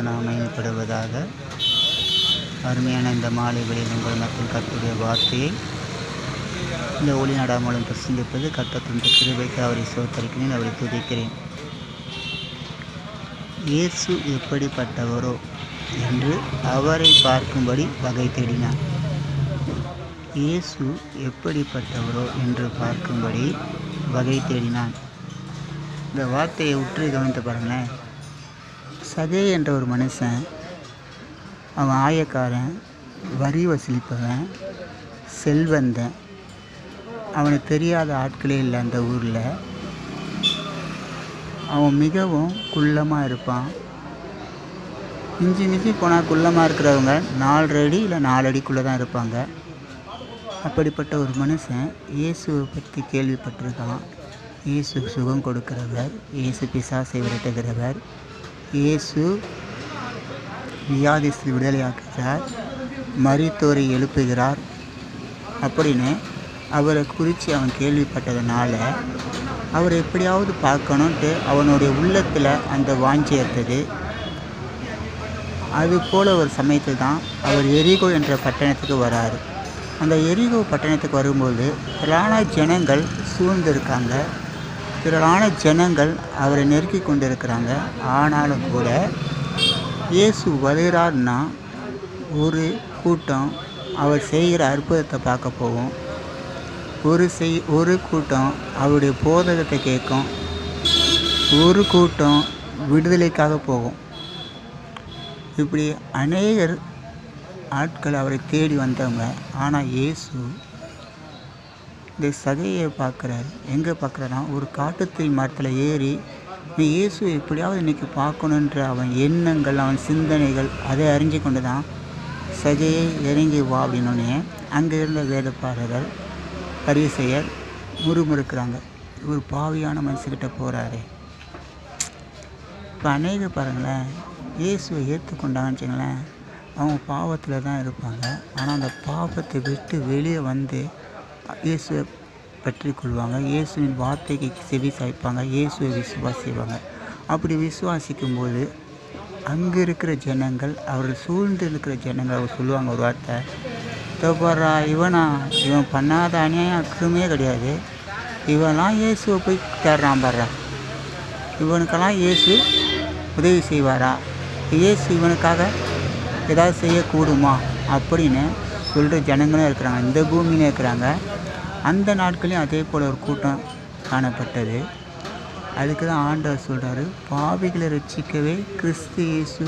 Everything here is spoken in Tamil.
நாம் மேம்படுவதாக. அருமையான இந்த மாலை வேளையில் உங்கள் மத்தியில் கர்த்தருடைய வார்த்தையை இந்த ஒளிநாடா மூலம் பிரசங்கிப்பது கர்த்தர் தந்த கிருபைக்கு அவரை சோத்தரிக்கிறேன், அவரை துதிக்கிறேன். இயேசு எப்படிப்பட்டவரோ என்று அவரை பார்க்கும்படி வகை தேடினார். இயேசு எப்படிப்பட்டவரோ என்று பார்க்கும்படி வகை தேடினான். இந்த வார்த்தையை உற்று கவனித்து பாருங்களேன். சகே என்ற ஒரு மனுஷன், அவன் ஆயக்காரன், வரி வசூலிப்பவன், செல்வந்தன். அவனுக்கு தெரியாத ஆட்களே இல்லை அந்த ஊரில். அவன் மிகவும் குள்ளமாக இருப்பான். மிஞ்சி போனால் குள்ளமாக இருக்கிறவங்க 4 அடி இல்லை 4 அடிக்குள்ளே தான் இருப்பாங்க. அப்படிப்பட்ட ஒரு மனுஷன் இயேசுவை பற்றி கேள்விப்பட்டிருக்கான். இயேசு சுகம் கொடுக்கிறவர், இயேசு பிசாசை விரட்டுகிறவர், இயேசு வியாதிஸ்தை விடுதலையாக்குகிறார், மரித்தோரை எழுப்புகிறார் அப்படின்னு அவரை குறித்து அவன் கேள்விப்பட்டதுனால அவரை எப்படியாவது பார்க்கணுன்ட்டு அவனுடைய உள்ளத்தில் அந்த வாஞ்சி ஏற்பது. அதுபோல் ஒரு சமயத்தில் தான் அவர் எரிகோ என்ற பட்டணத்துக்கு வராரு. அந்த எரிகோ பட்டணத்துக்கு வரும்போது திரளான ஜனங்கள் சூழ்ந்திருக்காங்க. திரளான ஜனங்கள் அவரை நெருக்கி கொண்டிருக்கிறாங்க. ஆனாலும் கூட இயேசு வருகிறார்னா ஒரு கூட்டம் அவர் செய்கிற அற்புதத்தை பார்க்க போகும். ஒரு கூட்டம் அவருடைய போதகத்தை கேட்கும். ஒரு கூட்டம் விடுதலைக்காக போகும். இப்படி அநேகர் ஆட்கள் அவரை தேடி வந்தவங்க. ஆனால் இயேசு இந்த சகையை பார்க்குறாரு. எங்கே பார்க்குறாருன்னா, ஒரு காட்டுத்தீ மரத்தில் ஏறி இயேசு எப்படியாவது இன்றைக்கி பார்க்கணுன்ற அவன் எண்ணங்கள், அவன் சிந்தனைகள் அதை அறிஞ்சு கொண்டு தான் சகையை இறங்கி வா அப்படின்னோடனே அங்கே இருந்த வேதப்பாரர்கள், பரிசேயர் முறுமுறுக்கிறாங்க. இவர் பாவியான மனுஷக்கிட்ட போகிறாரு. இப்போ அநேக பாருங்களேன், இயேசுவை ஏற்றுக்கொண்டாங்கன்னு வச்சுங்களேன், அவங்க பாவத்தில் தான் இருப்பாங்க. ஆனால் அந்த பாவத்தை விட்டு வெளியே வந்து இயேசுவை பற்றி கொள்வாங்க. இயேசுவின் வார்த்தைக்கு செவி சாய்ப்பாங்க. இயேசுவை விசுவாசிப்பாங்க. அப்படி விசுவாசிக்கும்போது அங்கே இருக்கிற ஜனங்கள், அவர்கள் சூழ்ந்து இருக்கிற ஜனங்கள் அவர் சொல்லுவாங்க ஒரு வார்த்தை, தோப்பறா இவன் பண்ணாத அநியாயம் அக்குமே கிடையாது, இவன்லாம் இயேசுவை போய் தேடுறான் பாடுறா, இவனுக்கெல்லாம் இயேசு உதவி செய்வாரா, இயேசு இவனுக்காக ஏதாவது செய்யக்கூடுமா அப்படின்னு சொல்கிற ஜனங்களும் இருக்கிறாங்க. இந்த பூமியிலும் இருக்கிறாங்க. அந்த நாட்களையும் அதே போல் ஒரு கூட்டம் காணப்பட்டது. அதுக்கு தான் ஆண்டவர் சொல்கிறாரு, பாவிகளை ரட்சிக்கவே கிறிஸ்து இயேசு